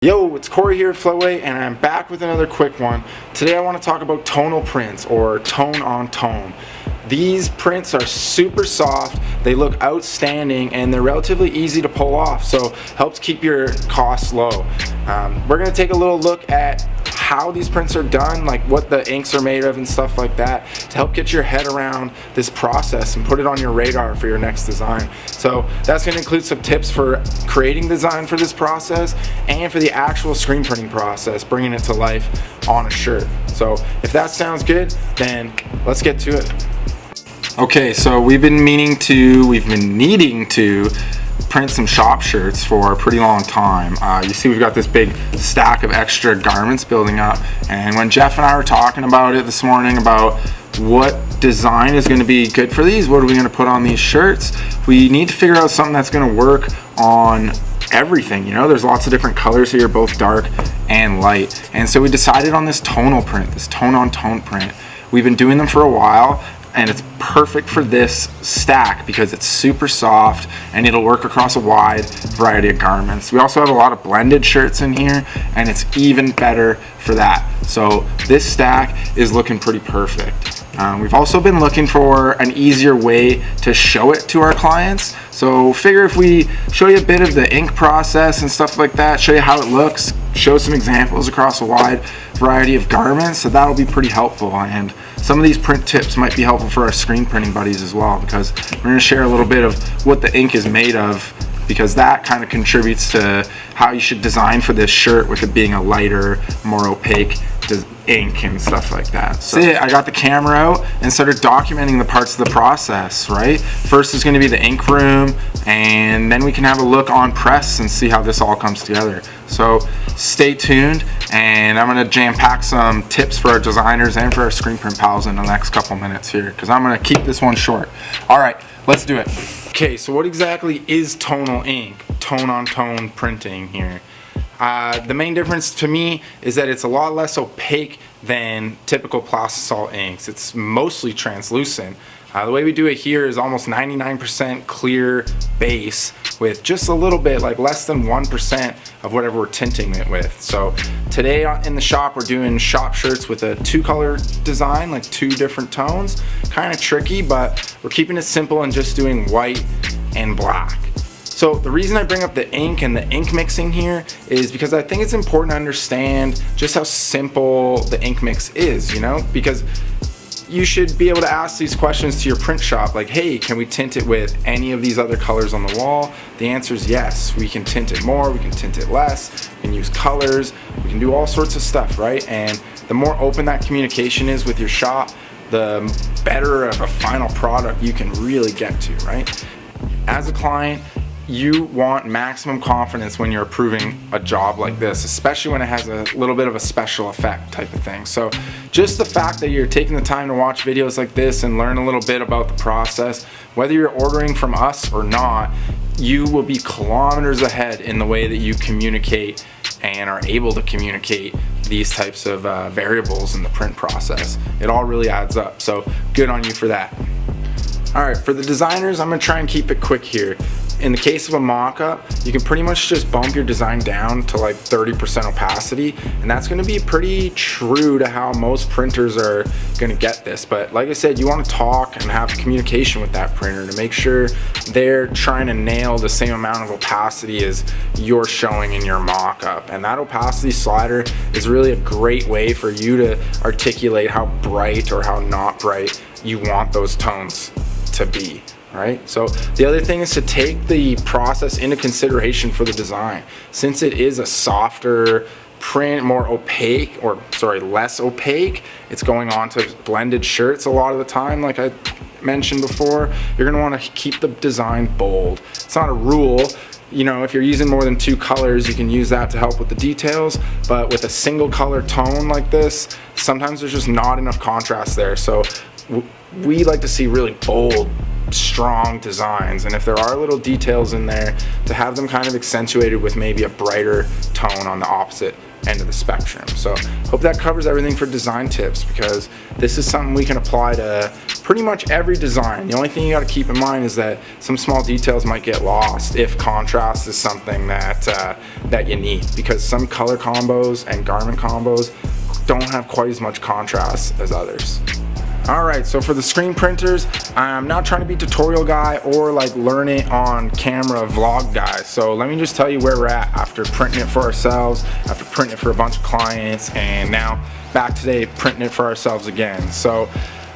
Yo, it's Corey here at Flowway, and I'm back with another quick one. Today I want to talk about tonal prints, or tone on tone. These prints are super soft, they look outstanding, and they're relatively easy to pull off, so helps keep your costs low. We're going to take a little look at how these prints are done, like what the inks are made of and stuff like that, to help get your head around this process and put it on your radar for your next design. So that's going to include some tips for creating design for this process and for the actual screen printing process, bringing it to life on a shirt. So if that sounds good, then let's get to it. Okay, so we've been needing to print some shop shirts for a pretty long time. You see we've got this big stack of extra garments building up, and when Jeff and I were talking about it this morning about what design is going to be good for these, what are we going to put on these shirts, we need to figure out something that's going to work on everything. You know, there's lots of different colors here, both dark and light, and so we decided on this tonal print, this tone on tone print. We've been doing them for a while, and it's perfect for this stack because it's super soft and it'll work across a wide variety of garments. We also have a lot of blended shirts in here, and it's even better for that. So this stack is looking pretty perfect. We've also been looking for an easier way to show it to our clients. So figure if we show you a bit of the ink process and stuff like that, show you how it looks, show some examples across a wide variety of garments, so that'll be pretty helpful. And some of these print tips might be helpful for our screen printing buddies as well, because we're going to share a little bit of what the ink is made of, because that kind of contributes to how you should design for this shirt, with it being a lighter, more opaque ink and stuff like that. So I got the camera out and started documenting the parts of the process, right? First is going to be the ink room, and then we can have a look on press and see how this all comes together. So stay tuned, and I'm going to jam pack some tips for our designers and for our screen print pals in the next couple minutes here, because I'm going to keep this one short. All right, let's do it. Okay, so what exactly is tonal ink, tone on tone printing here? The main difference to me is that it's a lot less opaque than typical plastisol inks. It's mostly translucent. The way we do it here is almost 99% clear base with just a little bit, like less than 1% of whatever we're tinting it with. So today in the shop we're doing shop shirts with a 2-color design, like 2 different tones. Kind of tricky, but we're keeping it simple and just doing white and black. So the reason I bring up the ink and the ink mixing here is because I think it's important to understand just how simple the ink mix is, you know, because you should be able to ask these questions to your print shop, like, hey, can we tint it with any of these other colors on the wall? The answer is yes. We can tint it more, we can tint it less, we can use colors, we can do all sorts of stuff, right? And the more open that communication is with your shop, the better of a final product you can really get to, right? As a client, you want maximum confidence when you're approving a job like this, especially when it has a little bit of a special effect type of thing. So just the fact that you're taking the time to watch videos like this and learn a little bit about the process, whether you're ordering from us or not, you will be kilometers ahead in the way that you communicate and are able to communicate these types of variables in the print process. It all really adds up, so good on you for that. All right, for the designers, I'm gonna try and keep it quick here. In the case of a mock-up, you can pretty much just bump your design down to like 30% opacity, and that's going to be pretty true to how most printers are going to get this. But like I said, you want to talk and have communication with that printer to make sure they're trying to nail the same amount of opacity as you're showing in your mock-up. And that opacity slider is really a great way for you to articulate how bright or how not bright you want those tones to be. Right? So the other thing is to take the process into consideration for the design. Since it is a softer print, more opaque, or sorry, less opaque, it's going on to blended shirts a lot of the time, like I mentioned before, you're gonna want to keep the design bold. It's not a rule. You know, if you're using more than 2 colors, you can use that to help with the details, but with a single color tone like this, sometimes there's just not enough contrast there. So we like to see really bold strong designs, and if there are little details in there, to have them kind of accentuated with maybe a brighter tone on the opposite end of the spectrum. So hope that covers everything for design tips, because this is something we can apply to pretty much every design. The only thing you got to keep in mind is that some small details might get lost if contrast is something that you need, because some color combos and garment combos don't have quite as much contrast as others. Alright, so for the screen printers, I'm not trying to be tutorial guy or like learn it on camera vlog guy. So let me just tell you where we're at after printing it for ourselves, after printing it for a bunch of clients, and now back today printing it for ourselves again. So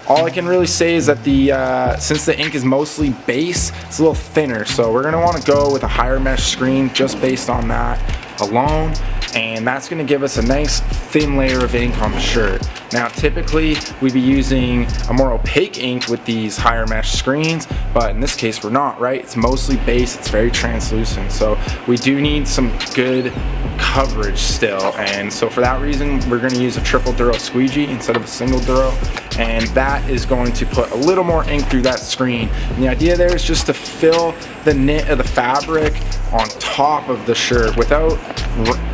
all I can really say is that since the ink is mostly base, it's a little thinner. So we're going to want to go with a higher mesh screen just based on that alone, and that's going to give us a nice thin layer of ink on the shirt. Now typically we'd be using a more opaque ink with these higher mesh screens, but in this case we're not, right? It's mostly base, it's very translucent, so we do need some good coverage still, and so for that reason we're going to use a triple duro squeegee instead of a single duro, and that is going to put a little more ink through that screen. And the idea there is just to fill the knit of the fabric on top of the shirt without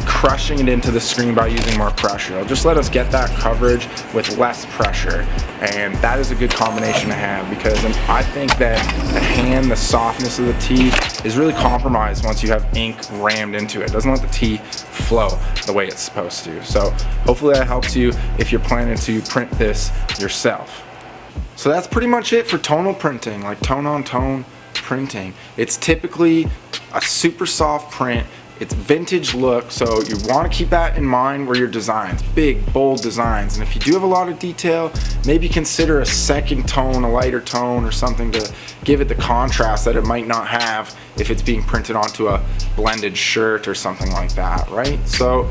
crushing it into the screen by using more pressure. It'll just let us get that coverage with less pressure, and that is a good combination to have, because I think that the hand, the softness of the tee is really compromised once you have ink rammed into it. It doesn't let the tee flow the way it's supposed to. So hopefully that helps you if you're planning to print this yourself. So that's pretty much it for tonal printing, like tone on tone printing. It's typically a super soft print. It's vintage look, so you want to keep that in mind where your designs, big, bold designs. And if you do have a lot of detail, maybe consider a second tone, a lighter tone or something to give it the contrast that it might not have if it's being printed onto a blended shirt or something like that, right? So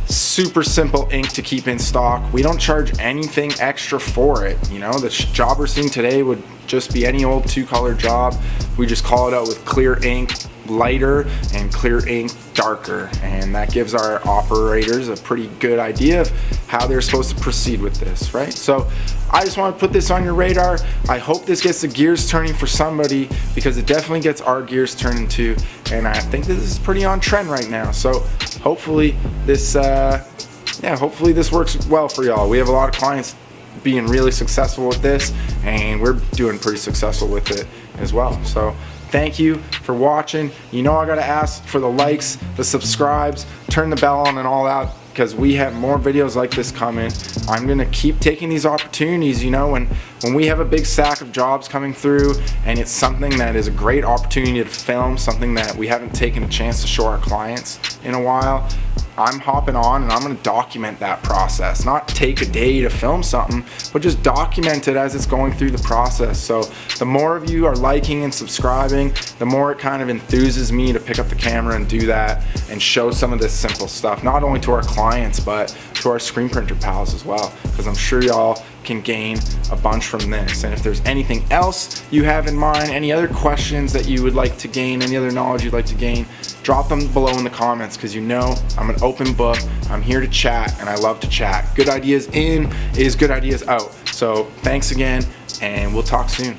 super simple ink to keep in stock. We don't charge anything extra for it. You know, the job we're seeing today would just be any old 2-color job. We just call it out with clear ink lighter and clear ink darker, and that gives our operators a pretty good idea of how they're supposed to proceed with this, right? So I just want to put this on your radar. I hope this gets the gears turning for somebody, because it definitely gets our gears turning too, and I think this is pretty on trend right now. So hopefully this hopefully this works well for y'all. We have a lot of clients being really successful with this, and we're doing pretty successful with it as well. So thank you for watching. You know I gotta ask for the likes, the subscribes, turn the bell on and all that, because we have more videos like this coming. I'm gonna keep taking these opportunities, you know, when we have a big stack of jobs coming through and it's something that is a great opportunity to film, something that we haven't taken a chance to show our clients in a while, I'm hopping on and I'm going to document that process. Not take a day to film something, but just document it as it's going through the process. So the more of you are liking and subscribing, the more it kind of enthuses me to pick up the camera and do that and show some of this simple stuff, not only to our clients, but to our screen printer pals as well, because I'm sure y'all can gain a bunch from this. And if there's anything else you have in mind, any other questions that you would like to gain, any other knowledge you'd like to gain, drop them below in the comments, because you know I'm an open book. I'm here to chat, and I love to chat. Good ideas in is good ideas out. So thanks again, and we'll talk soon.